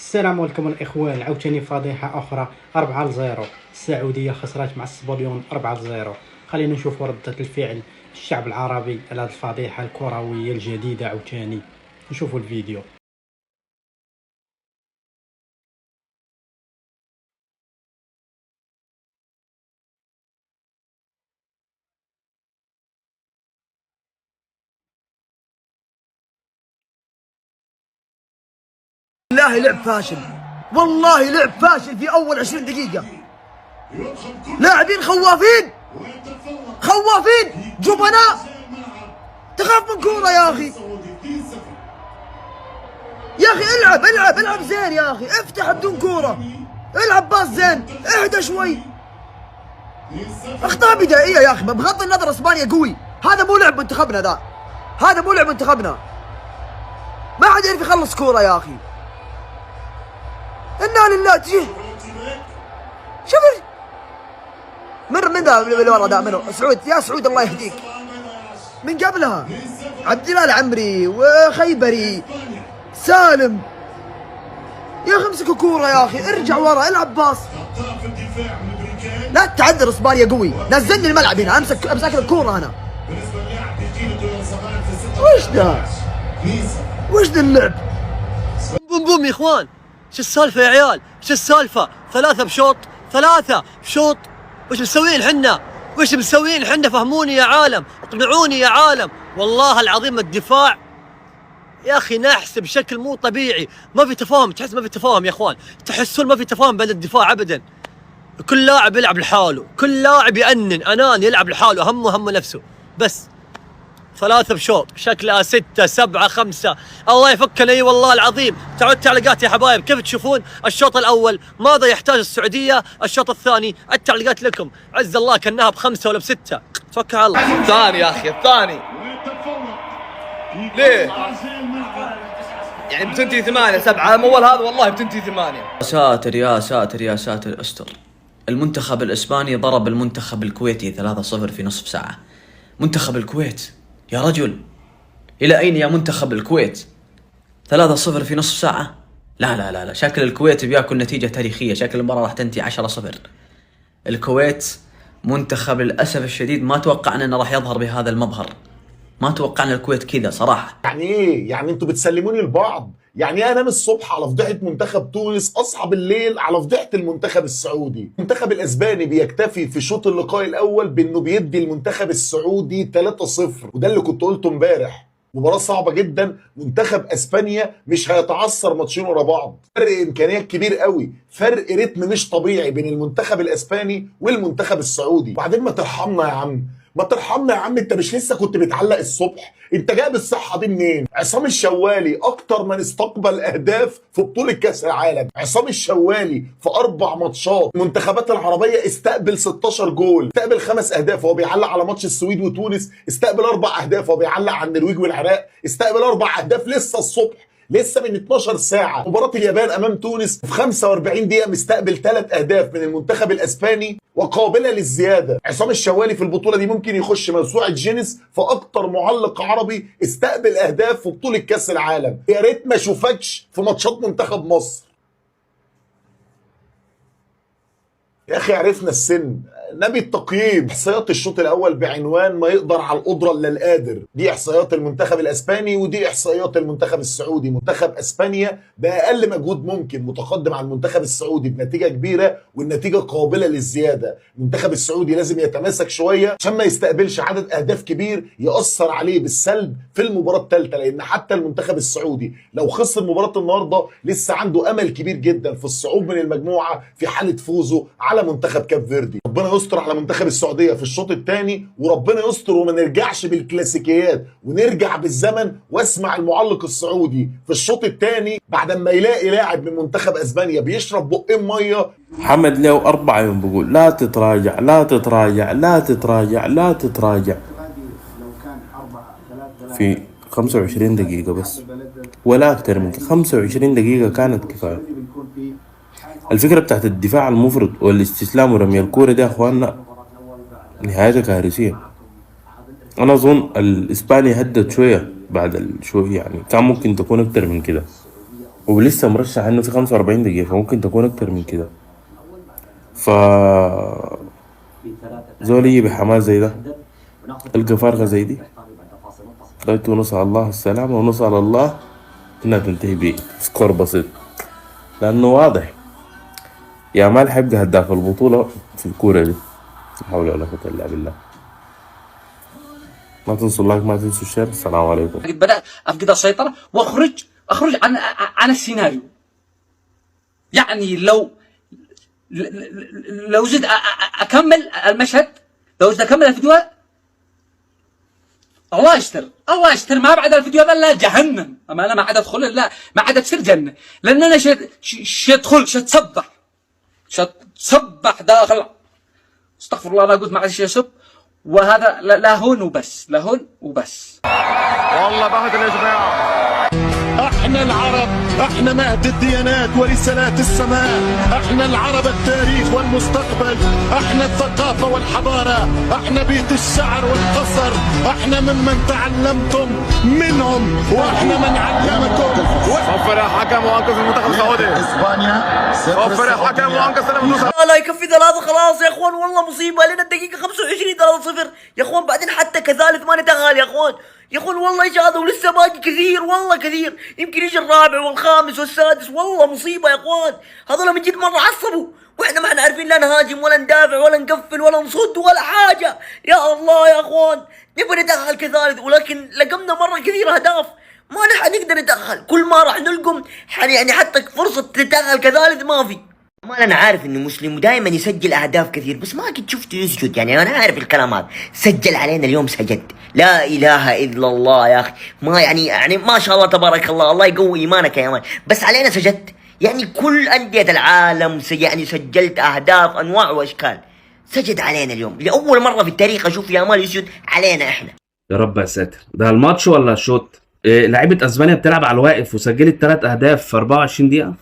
السلام عليكم الإخوان. عاوتاني فضيحة أخرى 4-0. السعودية خسرت مع السبوريون 4-0. خلينا نشوف ردة الفعل الشعب العربي على هذه الفضيحة الكروية الجديدة. عاوتاني نشوفوا الفيديو. والله لعب فاشل، والله لعب فاشل في أول 20 دقيقة. لاعبين خوافين جبناء. تخاف من كورة يا أخي. يا أخي العب زين يا أخي، افتح بدون كورة، العب باص زين، اهدى شوي. أخطاء بدائية يا أخي، بغض النظر إسبانيا قوي، هذا مو لعب منتخبنا، هذا مو لعب منتخبنا. ما حد يعرف يخلص كورة يا أخي. إنا لله. تجي شوف من ذا اللي ورا ذا منو؟ سعود. يا سعود الله يهديك. من قبلها عبد الله العمري وخيبري سالم. يا اخي امسكوا كوره يا اخي، ارجع ورا، العب باص. لا تعذر، اسبانيا قوي. نزلني الملعب هنا، امسك الكوره انا. وش ذا اللعب؟ بوم يا اخوان، شو السالفه يا عيال؟ شو السالفه؟ ثلاثة بشوط. وش مسوين حنا؟ فهموني يا عالم، اقنعوني يا عالم. والله العظيم الدفاع يا اخي نحس بشكل مو طبيعي. ما في تفاهم، تحس ما في تفاهم يا اخوان، تحسون ما في تفاهم بين الدفاع ابدا. كل لاعب يلعب لحاله، كل لاعب اناني يلعب لحاله، هم نفسه بس. 3 بشوط، شكلها 6 7 5. الله يفكنا. اي والله العظيم. تعالوا التعليقات يا حبايب، كيف تشوفون الشوط الاول؟ ماذا يحتاج السعوديه؟ الشوط الثاني التعليقات لكم. عز الله كانها ب5 ولا ب6. توكل على الله. الثاني يا اخي، الثاني ليه؟ يعني بتنتهي 8-7. اول هذا والله بتنتهي 8. يا ساتر استر. المنتخب الاسباني ضرب المنتخب الكويتي 3-0 في نصف ساعة. منتخب الكويت يا رجل، إلى أين يا منتخب الكويت؟ 3-0 في نصف ساعة؟ لا، شكل الكويت بياكل نتيجة تاريخية. شكل المباراة راح تنتهي 10-0. الكويت منتخب للأسف الشديد ما توقعنا أنه راح يظهر بهذا المظهر. ما توقعنا الكويت كذا صراحة. يعني ايه؟ يعني انتوا بتسلموني لبعض؟ يعني انام الصبح على فضيحة منتخب تونس، اصحى بالليل على فضيحة المنتخب السعودي. المنتخب الاسباني بيكتفي في شوط اللقاء الاول بانه بيدي المنتخب السعودي 3-0، وده اللي كنت قلته امبارح. مباراة صعبة جدا. منتخب اسبانيا مش هيتعثر ماتشين ورا بعض. فرق امكانيات كبير قوي، فرق رتم مش طبيعي بين المنتخب الاسباني والمنتخب السعودي. وبعدين ما ترحمنا يا عم، ما ترحمنا يا عم. انت مش لسه كنت بتعلق الصبح؟ انت جايب الصحه دي منين؟ عصام الشوالي اكتر من استقبل اهداف في بطوله كاس العالم. عصام الشوالي في 4 ماتشات المنتخبات العربيه استقبل 16 جول، استقبل 5 اهداف. هو بيعلق على ماتش السويد وتونس، استقبل 4 اهداف. هو بيعلق على النرويج والعراق، استقبل 4 اهداف لسه الصبح، لسه من 12 ساعة. مباراة اليابان أمام تونس في 45 دقيقة مستقبل 3 أهداف من المنتخب الأسباني وقابلة للزيادة. عصام الشوالي في البطولة دي ممكن يخش موسوعة جينيس في أكتر معلق عربي استقبل أهداف في بطولة كأس العالم. يا ريت ما أشوفكش في ماتشات منتخب مصر. يا أخي عرفنا السن. نبي التقييم. احصائيات الشوط الاول بعنوان ما يقدر على القدره الا القادر. دي احصائيات المنتخب الاسباني ودي احصائيات المنتخب السعودي. منتخب اسبانيا باقل مجهود ممكن متقدم على المنتخب السعودي بنتيجه كبيره، والنتيجه قابله للزياده. المنتخب السعودي لازم يتماسك شويه عشان ما يستقبلش عدد اهداف كبير ياثر عليه بالسلب في المباراه الثالثه، لان حتى المنتخب السعودي لو خسر مباراه النهارده لسه عنده امل كبير جدا في الصعود من المجموعه في حاله فوزه على منتخب كاب فيردي. ربنا يستر على منتخب السعوديه في الشوط الثاني، وربنا يستر وما نرجعش بالكلاسيكيات ونرجع بالزمن واسمع المعلق السعودي في الشوط الثاني بعد ما يلاقي لاعب من منتخب اسبانيا بيشرب بقين ميه. محمد له 4 يوم بقول لا تتراجع في 25 دقيقة بس، ولا أكتر من 25 دقيقة كانت كفاية. الفكرة بتاعت الدفاع المفرط والاستسلام ورمي الكورة دي يا اخواننا نهايتها كارثية. انا اظن الاسباني هدت شوية بعد شوية، يعني كان ممكن تكون اكتر من كده. ولسه مرشح انه في 45 دقيقة، فممكن تكون اكتر من كده. ف زول يجي بحماس زي ده تلقى فارغة زي دي، غايته نسأل الله السلامة ونسأل الله انها تنتهي بسكور بسيط، لانه واضح يامال حيبقى هداف البطولة في الكورة دي. لا حول ولا قوة الا بالله. ما تنسوا اللايك، ما تنسوا الشير. السلام عليكم. بدأت أفقد السيطرة وأخرج عن السيناريو. يعني لو زد أكمل المشهد، لو زد أكمل الفيديو، الله يستر الله يستر، ما بعد الفيديو هذا إلا جهنم. أما أنا ما عاد أدخل إلا ما عاد تصير جنة، لأن أنا شدخل شتسبح داخل. استغفر الله، أنا قلت ما عاد شيء يسب، وهذا لا هون وبس، لا هون وبس. والله بهدل يا جماعة. احنا العرب، احنا مهد الديانات ورسالات السماء، احنا العرب التاريخ والمستقبل، احنا الثقافة والحضارة، احنا بيت الشعر والقصر، احنا ممن تعلمتم منهم واحنا من علمكم. صفر يا حكم وانقذ المنتخب السعودي. اسبانيا صفر يا حكم وانقذ المنتخب. لا يكفي 3 خلاص يا اخوان، والله مصيبة لنا الدقيقة 25 3-0 يا اخوان، بعدين حتى كثالث ما نتأهل يا اخوان. يا اخوان والله ايش هذا، ولسه باقي كثير والله كثير، يمكن يجي الرابع والخامس والسادس. والله مصيبة يا اخوان، هذول من جد مرة عصبوا، واحنا ما احنا عارفين لا نهاجم ولا ندافع ولا نقفل ولا نصد ولا حاجة. يا الله يا اخوان، نبغى نتأهل كثالث، ولكن لقمنا مرة كثير اهداف، ما نحن نقدر نتأهل. كل ما راح نلقم يعني حتى فرصة تتأهل كثالث ما في. ما انا عارف انه مسلم ودائما يسجل اهداف كثير، بس ما قد شفته يسجد. يعني انا عارف الكلام هذا، سجل علينا اليوم سجد. لا اله الا الله يا اخي، ما يعني ما شاء الله تبارك الله، الله يقوي ايمانك يا مان، بس علينا سجدت. يعني كل انديه العالم يعني سجلت اهداف انواع واشكال، سجد علينا اليوم لاول مره في التاريخ اشوف يامال يسجد علينا احنا. يا رب يا ساتر. ده الماتش ولا الشوط؟ لعيبة اسبانيا بتلعب على الواقف وسجلت 3 اهداف في 24 دقيقة.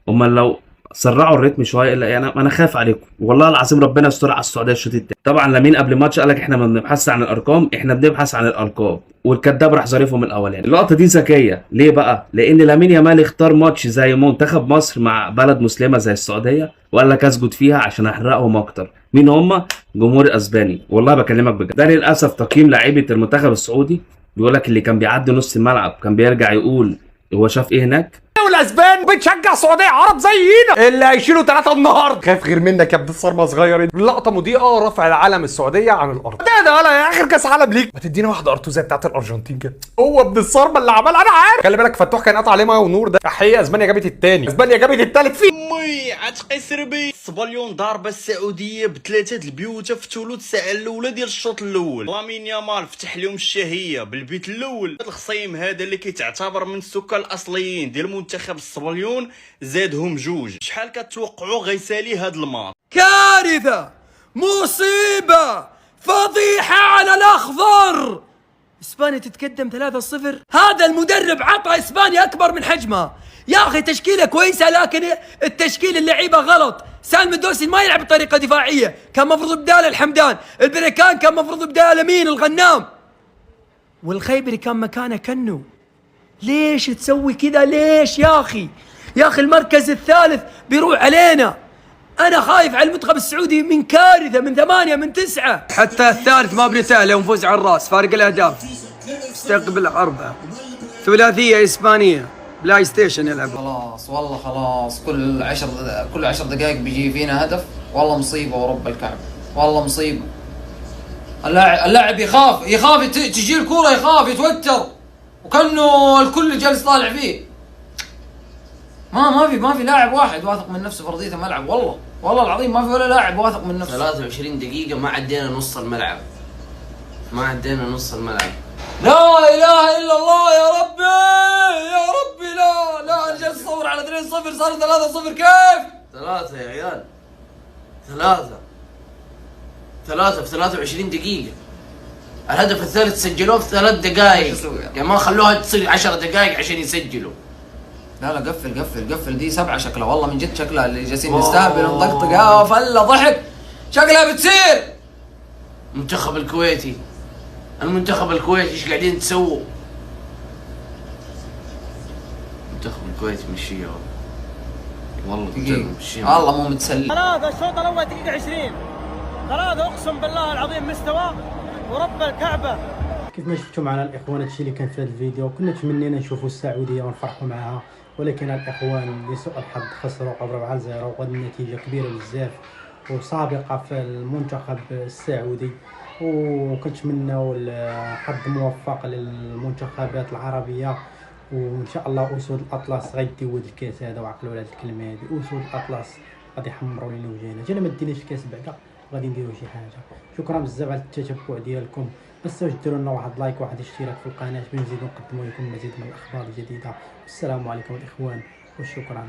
امال لو سرعوا الريتم شويه، الا يعني انا خايف عليكم والله العظيم. ربنا يستر على السعوديه الشوط الثاني. طبعا لامين قبل الماتش قال لك احنا ما بنبحثش عن الارقام، احنا بنبحث عن الالقاب، والكذاب راح ظريفه من الاولاني. اللقطه دي ذكيه ليه بقى؟ لان لامين يامال اختار ماتش زي منتخب مصر مع بلد مسلمه زي السعوديه، وقال لك اسجد فيها عشان احرقهم اكتر. مين هم؟ جمهور الاسباني. والله بكلمك بجد. ده للاسف تقييم لعيبه المنتخب السعودي، بيقول لك اللي كان بيعدي نص الملعب كان بيرجع يقول هو شاف ايه هناك. والاسبان بتشجع سعوديه عرب زينا اللي هيشيلوا 3 النهارده. خايف غير منك يا ابن الصرمه صغير. اللقطه مضيئه، رفع العلم السعوديه عن الارض. ده يا اخر كاس عالم ليك، ما تدينا واحده ارتوزه بتاعت الارجنتين كده. هو ابن الصرمه اللي عملها، انا عارف. خلي بالك فتوح كان قطع عليه ميه ونور. ده حقيقه اسبانيا جابت الثاني، اسبانيا جابت الثالث فيه. مي عتقيسر بي الصبليون ضاربه السعوديه ب3 البيوت في ثلث الساعه الاولى ديال الشوط الاول. لامين يامال فتح لهم الشهيه بالبيت الاول. الخصيم هذا اللي كيتعتبر من السكان الاصليين ديال منتخب الصبليون زادهم 2. شحال كتوقعوا غيسالي هاد الماتش؟ كارثه، مصيبه، فضيحه على الاخضر. اسبانيا تتقدم 3-0. هذا المدرب عطى اسبانيا اكبر من حجمها. يا اخي تشكيله كويسه، لكن التشكيل اللعيبه غلط. سالم الدوسي ما يلعب بطريقه دفاعيه، كان مفروض بداله الحمدان. البريكان كان مفروض بداله مين؟ الغنام. والخيبري كان مكانه كنو. ليش تسوي كذا؟ ليش يا اخي؟ يا اخي المركز الثالث بيروح علينا. انا خايف على المنتخب السعودي من كارثه، من 8 من 9. حتى الثالث ما بنتأهل ونفوز على الراس. فارق الاهداف استقبل 4 ثلاثيه اسبانيه بلاي ستيشن يلعب. خلاص والله خلاص، كل 10 دقائق بيجي فينا هدف. والله مصيبه ورب الكعبه، والله مصيبه. اللاعب يخاف تجي الكوره، يخاف يتوتر، وكانه الكل جالس طالع فيه. ما في لاعب واحد واثق من نفسه في ارضيه الملعب. والله العظيم ما في ولا لاعب واثق من نفسه. 23 دقيقه ما عدينا نص الملعب، لا اله الا الله يا ربي لا انا جالس اصور على 2-0 صار 3-0. كيف 3 يا عيال؟ 3 في 23 دقيقه. الهدف الثالث سجلوه في 3 دقائق، يعني ما خلوها تصير 10 دقائق عشان يسجلوا. لا قفل دي 7 شكلها، والله من جد شكلها اللي جالسين نستهبل ونطقطق. فله ضحك شكلها بتصير. المنتخب الكويتي ايش قاعدين تسووا؟ منتخب الكويت مشيها والله بجد مشيها والله مو متسلي. 3 الشوط الاول دقيقة 20 3 اقسم بالله العظيم مستوى ورب الكعبة. كيف ما شفتوا معنا الاخوان هادشي اللي كان في هذا الفيديو. كنا تمنينا نشوفوا السعوديه ونفرحوا معها، ولكن الاخوان لسوء الحظ خسروا 4-0 وهذه النتيجه كبيره بزاف وسابقه في المنتخب السعودي. وكنتمناو الحظ موفق للمنتخبات العربيه، وان شاء الله اسود الاطلس غيديو هذا الكاس هذا. وعقلوا على هذه الكلمه هذه، اسود الاطلس غادي يحمروا لنا وجهنا. حتى ما ديناش الكاس بعدا غادي نديروا شي حاجه. شكرا بزاف على التتبع ديالكم. ما تنساوش ديروا لنا واحد لايك وواحد اشتراك في القناه باش نزيدوا نقدموا لكم مزيد من الاخبار الجديده. والسلام عليكم الاخوان وشكرا.